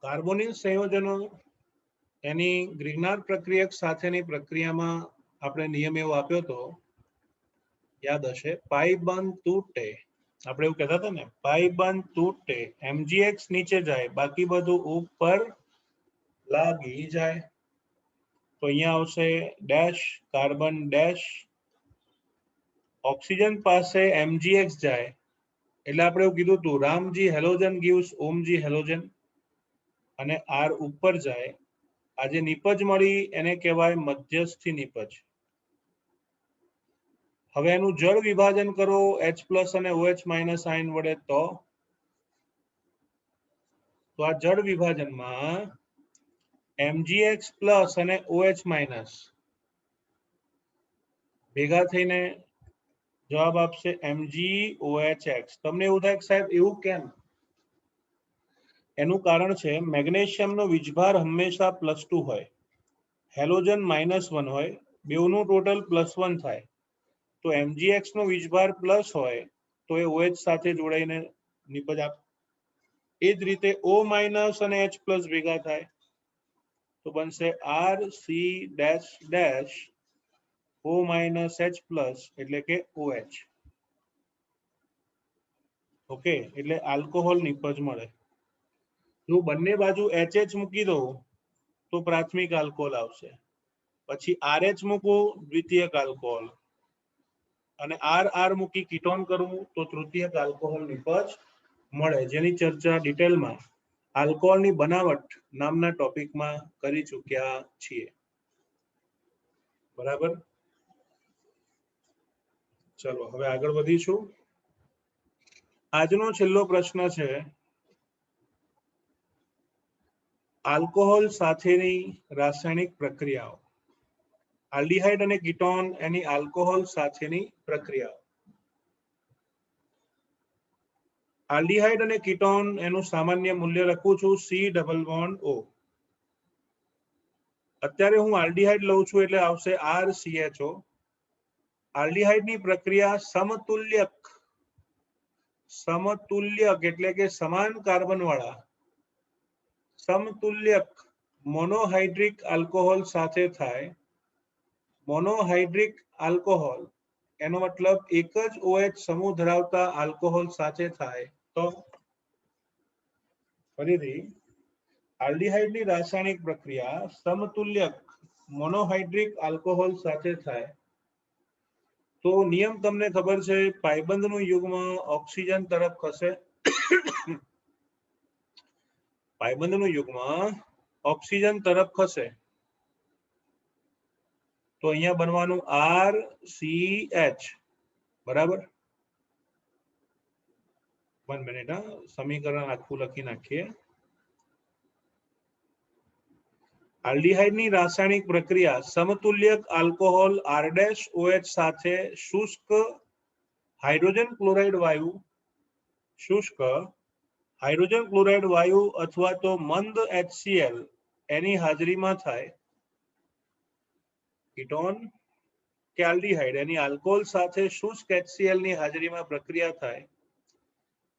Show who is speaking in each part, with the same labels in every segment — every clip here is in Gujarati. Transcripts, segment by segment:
Speaker 1: કાર્બોનિલ સંયોજનો એની ગ્રીગનાર પ્રક્રિયક સાથેની પ્રક્રિયામાં આપણે નિયમ એવો આપ્યો હતો, યાદ હશે, પાઈ બંધ તૂટે, આપણે એવું કહેતા હતા ને, પાઈ બંધ તૂટે, એમજીએક્સ નીચે જાય, બાકી બધું ઉપર લાગી જાય. તો અહીંયા આવશે ડેશ કાર્બન ડેશ, ઓક્સિજન પાસે એમજીએક્સ જાય એટલે આપણે એવું કીધું હતું, Ramji halogen gives Omji halogen, અને આર ઉપર જાય. આજે નિપજ મળી એને કહેવાય મધ્યસ્થી નિપજ. હવે એનું જળ વિભાજન કરો H+ અને OH- આયન વડે, તો આ જળ વિભાજનમાં MgX+ અને OH- ભેગા થઈને જવાબ આપશે MgOHX. તમને એવું થાય કે સાહેબ એવું કેમ? એનું કારણ છે મેગ્નેશિયમનો વીજભાર હંમેશા +2 હોય, હેલોજન -1 હોય, બેવનું ટોટલ +1 થાય. તો MgX નો વીજભાર પ્લસ હોય તો એ OH સાથે જોડાઈને નિપજ આપે. એ જ રીતે O- અને H+ ભેગા થાય તો બનશે RC-O-H+, એટલે કે OH. ઓકે, એટલે આલ્કોહોલ નિપજ મળે. જો બંને બાજુ HH મૂકી દો તો પ્રાથમિક આલ્કોહોલ આવશે, પછી RH મૂકવું દ્વિતીયક આલ્કોહોલ, અને RR મૂકી કીટોન કરવું તો તૃતીયક આલ્કોહોલ નિપજ મળે, જેની ચર્ચા ડિટેલમાં આલ્કોહોલની બનાવટ નામના ટોપિકમાં કરી ચૂક્યા છીએ. બરાબર, ચલો હવે આગળ વધીશું. આજનો છેલ્લો પ્રશ્ન છે, આલ્કોહોલ સાથેની રાસાયણિક પ્રક્રિયાઓ. આલ્ડીહાઇડ અને કીટોન એની આલ્કોહોલ સાથેની પ્રક્રિયાઓ. આલ્ડીહાઇડ અને કીટોન એનું સામાન્ય મૂલ્ય લખું છું C++O. અત્યારે હું આલ્ડીહાઇડ લઉં છું એટલે આવશે RCHO. આલ્ડીહાઇડની પ્રક્રિયા સમતુલ્યક એટલે કે સમાન કાર્બન વાળા સમતુલ્યક મોનોહાઇડ્રિક આલ્કોહોલ સાથે થાય. મોનોહાઇડ્રિક આલ્કોહોલ એનો મતલબ એક જ OH સમૂહ ધરાવતા આલ્કોહોલ સાથે થાય તો. ફરીથી, આલ્ડીહાઇડની રાસાયણિક પ્રક્રિયા સમતુલ્યક મોનોહાઇડ્રિક આલ્કોહોલ સાથે થાય તો નિયમ તમને ખબર છે, પાયબંધનું યુગ્મ ઓક્સિજન તરફ ખસે. પાયબંધનું યુગ્મ ઓક્સિજન તરફ ખસે તો અહીંયા બનવાનું RCH. બરાબર, 1 મિનિટ, સમીકરણ આખું લખી નાખીએ. આલ્ડીહાઇડની રાસાયણિક પ્રક્રિયા સમતુલ્યક આલ્કોહોલ R-OH સાથે શુષ્ક હાઇડ્રોજન ક્લોરાઇડ વાયુ અથવા તો મંદ HCl એની હાજરીમાં થાય. કીટોન કે આલ્ડીહાઇડ એની આલ્કોહોલ સાથે શુષ્ક HCl ની હાજરીમાં પ્રક્રિયા થાય.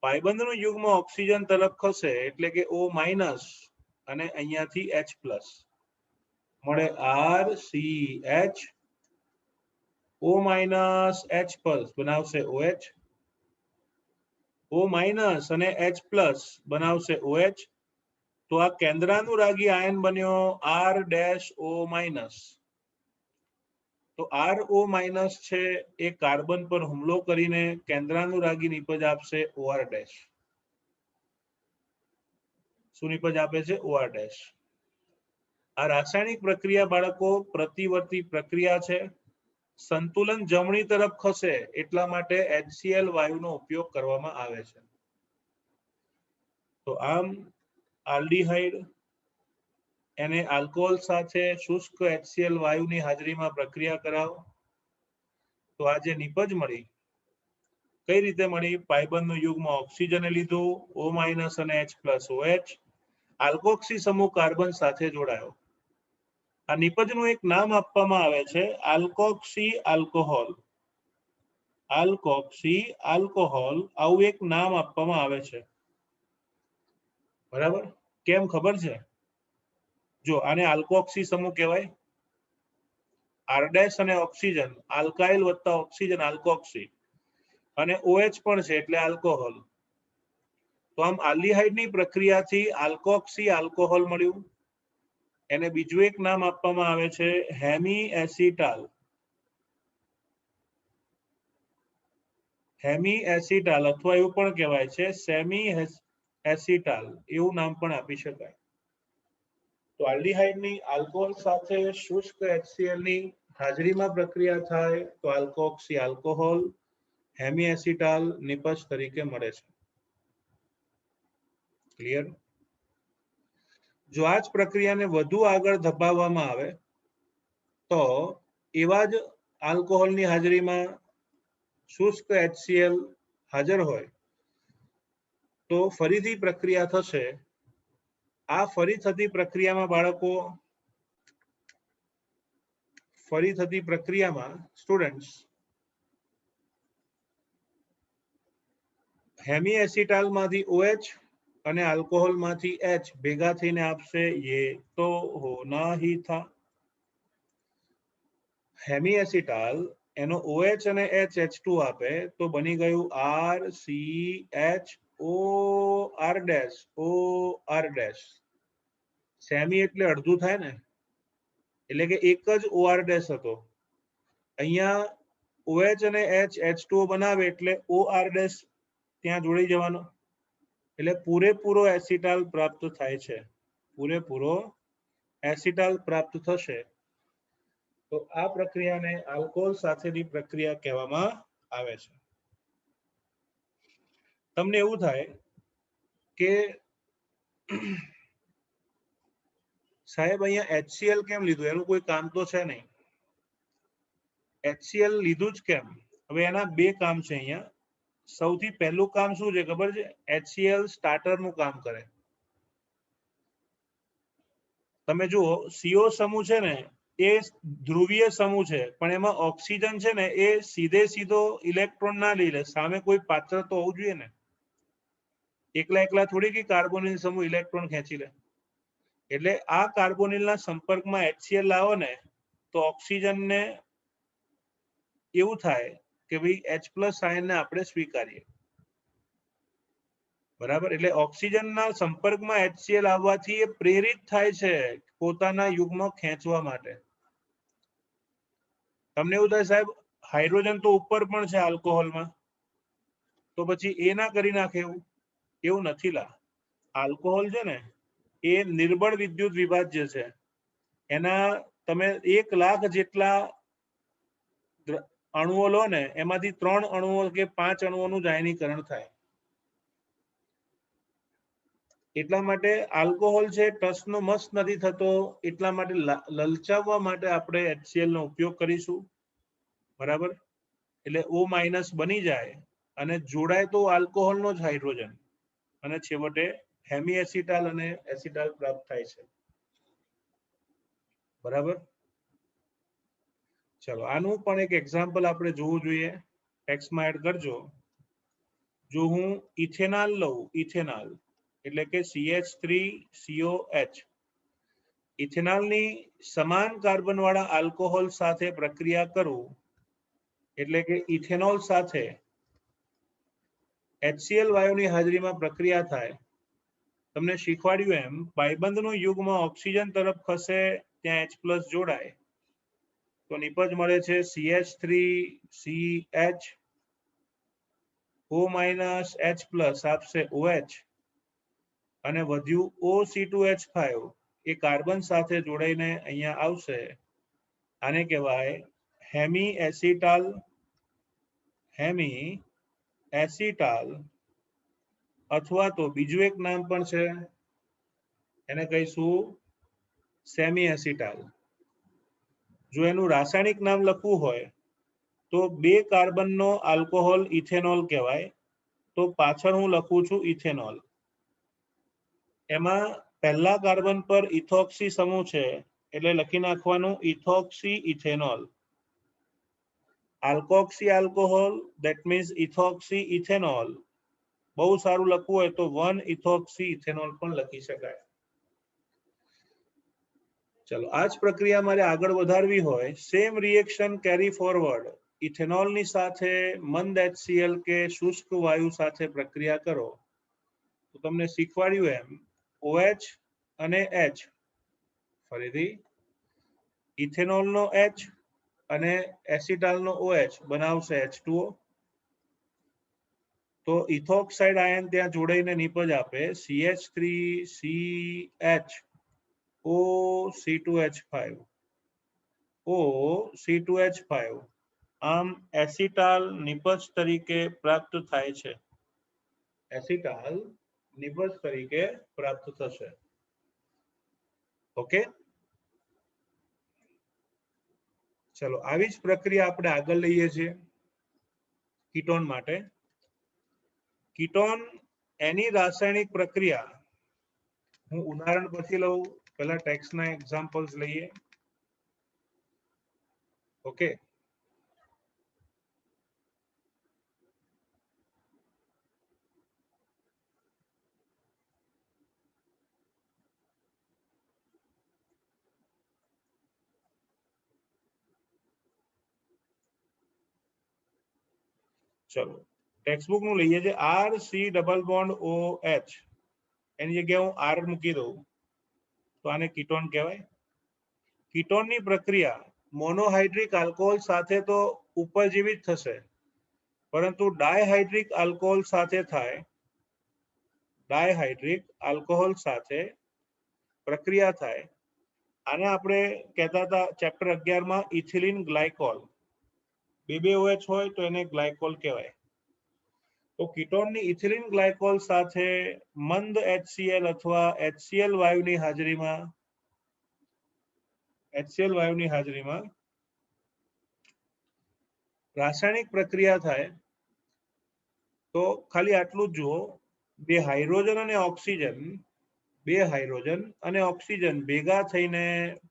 Speaker 1: પાયબંધનું યુગ્મ ઓક્સિજન તરફ ખસે એટલે કે O- અને અહીંયાથી H+ મળે RCH. O- H+ બનાવશે OH. O- અને H+ બનાવશે OH. તો આ કેન્દ્રાનુરાગી આયન બન્યો R-O-. તો RO- છે એ કાર્બન પર હુમલો કરીને કેન્દ્રાનુરાગી નિપજ આપશે OR-. શું નિપજ આપે છે? OR-. આ રાસાયણિક પ્રક્રિયા બાળકો પ્રતિવર્તી પ્રક્રિયા છે. સંતુલન જમણી તરફ ખસે એટલા માટે HCl વાયુનો ઉપયોગ કરવામાં આવે છે. તો આમ આલ્ડીહાઇડ એને આલ્કોહોલ સાથે શુષ્ક HCl વાયુની હાજરીમાં પ્રક્રિયા કરાવો તો આ જે નિપજ મળી, કઈ રીતે મળી? પાયબંધનું યુગ્મ ઓક્સિજને લીધું, O- અને H+OH, આલ્કોક્સી સમૂહ કાર્બન સાથે જોડાયો. આ નિપજનું એક નામ આપવામાં આવે છે આલ્કોક્સી આલ્કોહોલ. આવું એક નામ આપવામાં આવે છે. બરાબર, કેમ ખબર છે? જો આને આલ્કોક્સી સમૂહ કહેવાય. R ડેશ અને ઓક્સિજન, આલ્કાઇલ વત્તા ઓક્સિજન આલ્કોક્સી, અને OH પણ છે એટલે આલ્કોહોલ. તો આમ આલ્ડીહાઇડની પ્રક્રિયાથી આલ્કોક્સી આલ્કોહોલ મળ્યું. એને બીજું એક નામ આપવામાં આવે છે હેમી એસિટાલ. હેમી એસિટાલ અથવા એવું પણ કહેવાય છે સેમી એસિટાલ, એવું નામ પણ આપી શકાય. તો આલ્ડીહાઇડની આલ્કોહોલ સાથે શુષ્ક HCl ની હાજરીમાં પ્રક્રિયા થાય તો આલ્કોક્સી આલ્કોહોલ, હેમી એસિટાલ નિપજ તરીકે મળે છે. ક્લિયર? જો આ જ પ્રક્રિયાને વધુ આગળ ધપાવવામાં આવે તો એવા જ આલ્કોહોલની હાજરીમાં શુષ્ક HCl હાજર હોય તો ફરીથી પ્રક્રિયા થશે. આ ફરી થતી પ્રક્રિયામાં બાળકો, ફરી થતી પ્રક્રિયામાં સ્ટુડન્ટ્સ હેમી એસિટાલમાંથી OH અને આલ્કોહોલમાંથી H ભેગા થઈને આપશે યે તો હોના હી થા. હેમી એસિટાલ એનો OH અને H H2 આપે તો બની ગયું RCHOR'. સેમી એટલે અડધું થાય ને, એટલે કે એક જ OR' હતો. અહીંયા OH અને H H2O બનાવે એટલે OR' ત્યાં જોડી જવાનો, એટલે પૂરેપૂરો એસિટાલ પ્રાપ્ત થાય છે. પૂરેપૂરો એસિટાલ પ્રાપ્ત થશે. તો આ પ્રક્રિયાને આલ્કોહોલ સાથેની પ્રક્રિયા કહેવામાં આવે છે. તમને એવું થાય કે સાહેબ અહીંયા HCl કેમ લીધું, એનું કોઈ કામ તો છે નહીં. HCl લીધું જ કેમ? હવે એના બે કામ છે અહીંયા. સૌથી પહેલું કામ શું છે ખબર છે? HCl સ્ટાર્ટરનું કામ કરે. તમે જુઓ CO સમૂહ છે ને એ ધ્રુવીય સમૂહ છે, પણ એમાં ઓક્સિજન છે ને એ સીધો ઇલેક્ટ્રોન ના લઈ લે, સામે કોઈ પાત્ર તો હોવું જોઈએ ને. એકલા થોડી કે કાર્બોનિલ સમૂહ ઇલેક્ટ્રોન ખેંચી લે. એટલે આ કાર્બોનિલના સંપર્કમાં HCl લાવો ને તો ઓક્સિજનને એવું થાય કે ભાઈ H+ આયનને આપણે સ્વીકારીએ. બરાબર? એટલે ઓક્સિજનના સંપર્કમાં HCl આવવાથી એ પ્રેરિત થાય છે પોતાના યુગ્મ ખેંચવા માટે. તમને એવું થાય સાહેબ હાઇડ્રોજન તો ઉપર પણ છે આલ્કોહોલમાં, તો પછી એ ના કરી નાખે એવું નથી લા. આલ્કોહોલ છે ને એ નિર્બળ વિદ્યુત વિભાજ્ય છે. એના તમે 1 લાખ જેટલા અણુઓ લો ને એમાંથી 3 અણુઓ કે 5 અણુઓનું જ આયનીકરણ થાય. એટલા માટે આલ્કોહોલ છે ટસનો મસ નથી થતો, એટલા માટે લલચાવવા માટે આપણે HCl નો ઉપયોગ કરીશું. બરાબર? એટલે O- બની જાય અને જોડાય તો આલ્કોહોલનો જ હાઇડ્રોજન, અને છેવટે હેમી એસિટાલ અને એસિટાલ પ્રાપ્ત થાય છે. બરાબર? ચલો આનું પણ એક એક્ઝામ્પલ આપણે જોવું જોઈએ. ટેક્સ્ટમાં એડ કરજો. જો હું ઇથેનોલ લઉં, ઇથેનોલ એટલે કે CH3COH, ઇથેનોલની સમાન કાર્બન વાળા આલ્કોહોલ સાથે પ્રક્રિયા કરું એટલે કે ઇથેનોલ સાથે HCl વાયુની હાજરીમાં પ્રક્રિયા થાય. તમને શીખવાડ્યું એમ પાયબંધનું યુગ્મ ઓક્સિજન તરફ ખસે ત્યાં H+ જોડાય તો નિપજ મળે છે CH3CH, O- H+ આપશે OH, અને વધ્યું OC2H5 એ કાર્બન સાથે જોડાઈને અહીંયા આવશે. આને કહેવાય હેમી એસિટાલ. હેમી એસિટાલ અથવા તો બીજું એક નામ પણ છે, એને કહીશું સેમી એસિટાલ. જો એનું રાસાયણિક નામ લખવું હોય તો 2 કાર્બનનો આલ્કોહોલ ઇથેનોલ કહેવાય, તો પાછળ હું લખું છું ઇથેનોલ. એમાં પહેલા કાર્બન પર ઇથોક્સી સમૂહ છે એટલે લખી નાખવાનું ethoxy ethanol. Alkoxy alcohol that means ethoxy ethanol. બહુ સારું લખવું હોય તો 1 ઇથોક્સી ઇથેનોલ પણ લખી શકાય. ચલો આ જ પ્રક્રિયા મારે આગળ વધારવી હોય, સેમ રિએક્શન કેરી ફોરવર્ડ, ઇથેનોલની સાથે મંદ HCl કે શુષ્ક વાયુ સાથે પ્રક્રિયા કરો તો તમને શીખવાડ્યું એમ OH અને H, ફરીથી ઇથેનોલનો H અને એસિટાલનો OH બનાવશે H2O. તો ઇથોક્સાઇડ આયન ત્યાં જોડાઈને નિપજ આપે CH3CH OC2H5 OC2H5. આમ એસિટાલ નિપજ તરીકે પ્રાપ્ત થાય છે. એસિટાલ નિપજ તરીકે પ્રાપ્ત થશે. ઓકે, ચલો આવી જ પ્રક્રિયા આપણે આગળ લઈએ છીએ કીટોન માટે. કીટોન એની રાસાયણિક પ્રક્રિયા હું ઉદાહરણ પછી લઉં, પહેલા ટેક્સ્ટના એક્ઝામ્પલ્સ લઈએ. ઓકે, ચલો ટેક્સ્ટબુક નું લઈએ છે. RC≡OH એની જગ્યાએ હું R મૂકી દઉં તો આને કીટોન કહેવાય. કીટોનની પ્રક્રિયા મોનોહાઇડ્રિક આલ્કોહોલ સાથે તો ઉપજીવિત થશે, પરંતુ ડાયહાઇડ્રિક આલ્કોહોલ સાથે થાય. ડાયહાઇડ્રિક આલ્કોહોલ સાથે પ્રક્રિયા થાય. આને આપણે કહેતા હતા ચેપ્ટર 11 માં ઇથિલિન ગ્લાયકોલ. બે OH હોય તો એને ગ્લાયકોલ કહેવાય. તો કીટોનની ઇથિલિન ગ્લાયકોલ સાથે મંદ HCl અથવા HCl વાયુની હાજરીમાં રાસાયણિક પ્રક્રિયા થાય તો ખાલી આટલું જ જુઓ, બે હાઇડ્રોજન અને ઓક્સિજન ભેગા થઈને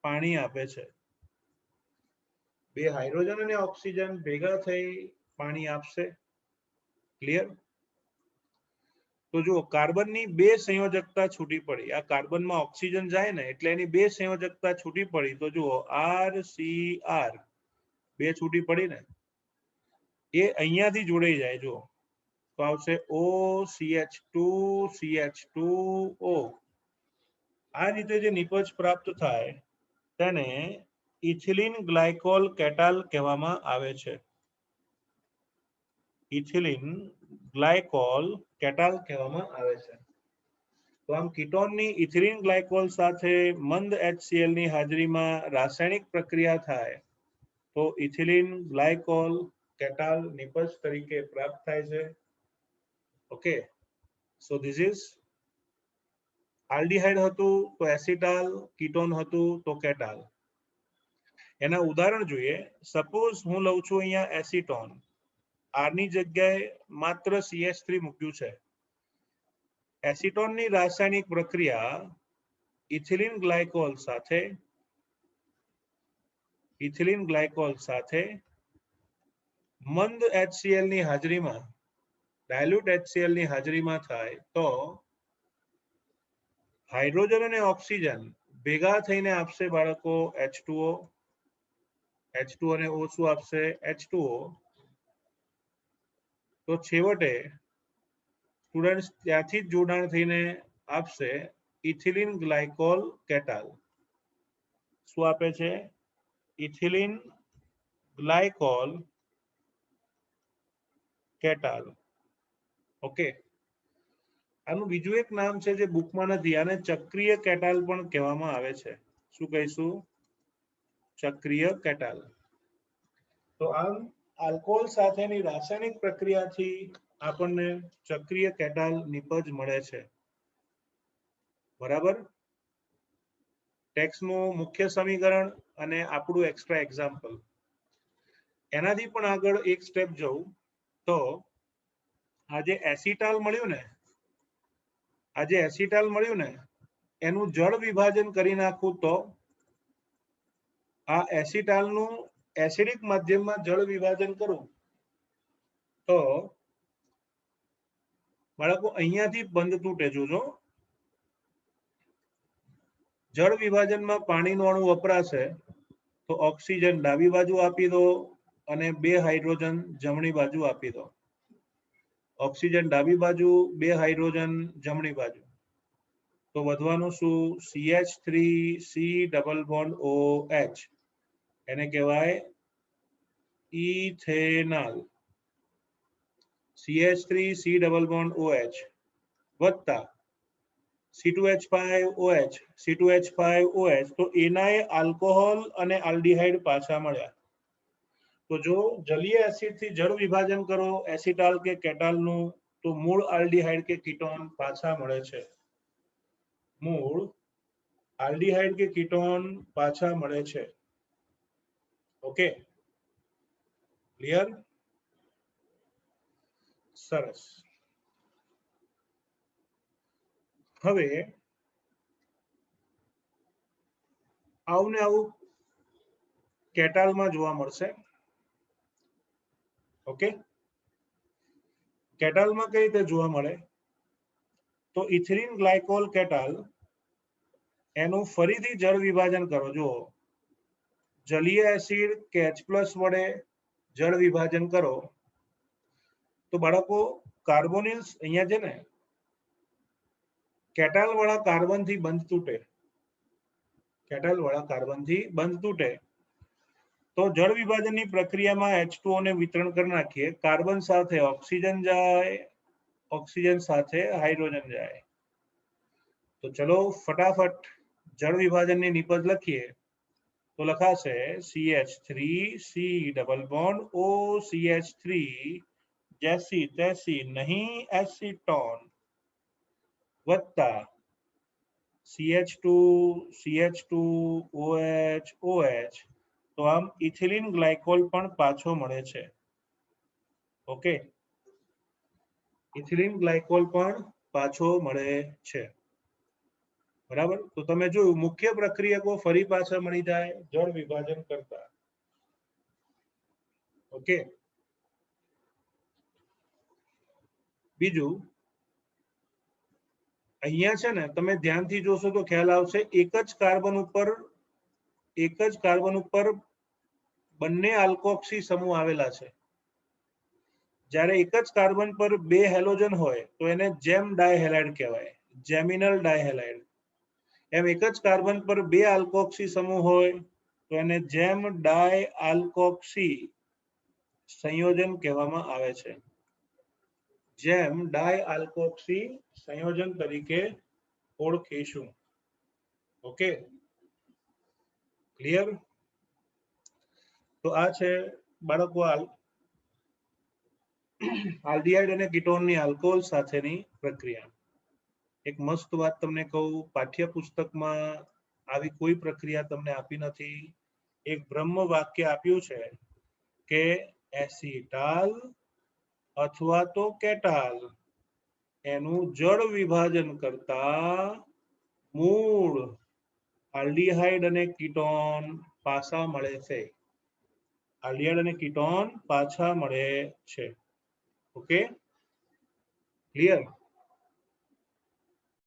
Speaker 1: પાણી આપે છે. બે હાઇડ્રોજન અને ઓક્સિજન ભેગા થઈ પાણી આપશે. ક્લિયર? તો જુઓ, કાર્બનની બે સંયોજકતા છૂટી પડી. આ કાર્બનમાં ઓક્સિજન જાય ને એટલે એની બે સંયોજકતા છૂટી પડી. તો જુઓ RCr બે છૂટી પડી ને, એ અહીંયાથી જોડાઈ જાય. જુઓ તો આવશે OCH2CH2O. આ રીતે જે નિપજ પ્રાપ્ત થાય તેને ઇથિલિન ગ્લાયકોલ કેટાલ કહેવામાં આવે છે. ઇથિલિન ગ્લાયકોલ કેટાલ કહેવામાં આવે છે. તો આમ કીટોનની ઇથિલિન ગ્લાયકોલ સાથે મંદ HCl ની હાજરીમાં રાસાયણિક પ્રક્રિયા થાય તો ઇથિલિન ગ્લાયકોલ કેટાલ નિપજ તરીકે પ્રાપ્ત થાય છે. Okay, so this is aldehyde હતું તો એસિટાલ, કીટોન હતું તો કેટાલ. એના ઉદાહરણ જોઈએ. સપોઝ હું લઉં છું અહીંયા એસિટોન, R ની જગ્યાએ માત્ર CH3 મૂક્યું છે. એસિટોનની રાસાયણિક પ્રક્રિયા ઇથિલિન ગ્લાયકોલ સાથે મંદ HCl ની હાજરીમાં, ડાયલ્યુટ HCl ની હાજરીમાં થાય તો હાઇડ્રોજન અને ઓક્સિજન ભેગા થઈને આપશે બાળકો H2O. H2 અને O શું આપશે? H2O. તો છેવટે સ્ટુડન્ટ્સ ત્યાંથી જ જોડાણ થઈને આપશે ઇથિલિન ગ્લાયકોલ કેટાલ. શું આપે છે? Ethylene glycol કેટાલ. ઓકે, આનું બીજું એક નામ છે જે બુકમાં નથી, આને ચક્રીય કેટાલ પણ કહેવામાં આવે છે. શું કહીશું? ચક્રીય કેટાલ. તો આમ આલ્કોહોલ સાથેની રાસાયણિક પ્રક્રિયાથી આપણને ચક્રીય કેટાલ નિપજ મળે છે. બરાબર? ટેક્સ્ટનું મુખ્ય સમીકરણ અને આપણું એક્સ્ટ્રા એક્ઝામ્પલ. એનાથી પણ આગળ એક સ્ટેપ જવું તો આજે એસિટાલ મળ્યું ને એનું જળ વિભાજન કરી નાખું તો આ એસિટાલનું એસિડિક માધ્યમમાં જળ વિભાજન કરું તો બાળકો અહીંયાથી બંધ તૂટે. જોજો, જળ વિભાજનમાં પાણીનો અણુ વપરાશે તો ઓક્સિજન ડાબી બાજુ આપી દો અને 2 હાઇડ્રોજન જમણી બાજુ આપી દો. ઓક્સિજન ડાબી બાજુ, 2 હાઇડ્રોજન જમણી બાજુ, તો વધવાનું શું? CH3C ડબલ બોન્ડ OH, એને કહેવાય ethanol. CH3C double bond OH વત્તા C2H5OH, C2H5OH, તો એનાય આલ્કોહોલ અને આલ્ડીહાઇડ પાછા મળ્યા. તો જો જલીય એસિડથી જળ વિભાજન કરો એસિટાલ કે કેટાલનું, તો મૂળ આલ્ડીહાઇડ કે કીટોન પાછા મળે છે. મૂળ આલ્ડીહાઇડ કે કીટોન પાછા મળે છે. Okay, clear? સરસ. હવે આવું ને આવું કેટાલમાં જોવા મળશે. ઓકે, કેટાલમાં કઈ રીતે જોવા મળે? તો ઇથિલિન ગ્લાયકોલ કેટાલ, એનું ફરીથી જળ વિભાજન કરો. જો જલીય એસિડ કે H+ વડે જળ વિભાજન કરો તો બાળકો કાર્બોનિલ્સ અહીંયા છે ને કેટાલ વાળા કાર્બનથી બંધ તૂટે. કેટાલ વાળા કાર્બનથી બંધ તૂટે તો જળ વિભાજનની પ્રક્રિયામાં H2O ને વિતરણ કરી નાખીએ. કાર્બન સાથે ઓક્સિજન જાય, ઓક્સિજન સાથે હાઇડ્રોજન જાય. તો ચલો ફટાફટ જળ વિભાજનની નિપજ લખીએ. તો લખાશે CH3C ડબલ બોન્ડ OCH3 जैसी तैसी नहीं एसीटोन वत्ता CH2OH, તો આમ ઇથિલિન ગ્લાયકોલ પણ પાછો મળે છે. ઓકે, ઇથિલિન ગ્લાયકોલ પણ પાછો મળે છે. બરાબર? તો તમે જોયું મુખ્ય પ્રક્રિયકો ફરી પાછા મળી જાય જળ વિભાજન કરતા. ઓકે, બીજું અહીંયા છે ને તમે ધ્યાનથી જોશો તો ખ્યાલ આવશે, એક જ કાર્બન ઉપર બંને આલ્કોક્સી સમૂહ આવેલા છે. જ્યારે એક જ કાર્બન પર 2 હેલોજન હોય તો એને જેમ ડાયહેલાઇડ કહેવાય, જેમિનલ ડાયહેલાઇડ. એમ એક જ કાર્બન પર 2 આલ્કોક્સી સમૂહ હોય તો એને જેમ ડાયઆલ્કોક્સી સંયોજન કહેવામાં આવે છે. જેમ ડાયઆલ્કોક્સી સંયોજન તરીકે ઓળખીશું. Okay, clear? તો આ છે બાળકો આલ્ડીહાઇડ અને કીટોનની આલ્કોહોલ સાથેની પ્રક્રિયા. એક મસ્ત વાત તમને કહું, પાઠ્યપુસ્તકમાં આવી કોઈ પ્રક્રિયા તમને આપી નથી. એક બ્રહ્મ વાક્ય આપ્યું છે કે એસિટાલ અથવા તો કેટાલ એનું જળ વિભાજન કરતા મૂળ આલ્ડીહાઇડ અને કીટોન પાછા મળે છે. આલ્ડીહાઇડ અને કીટોન પાછા મળે છે. Okay, clear?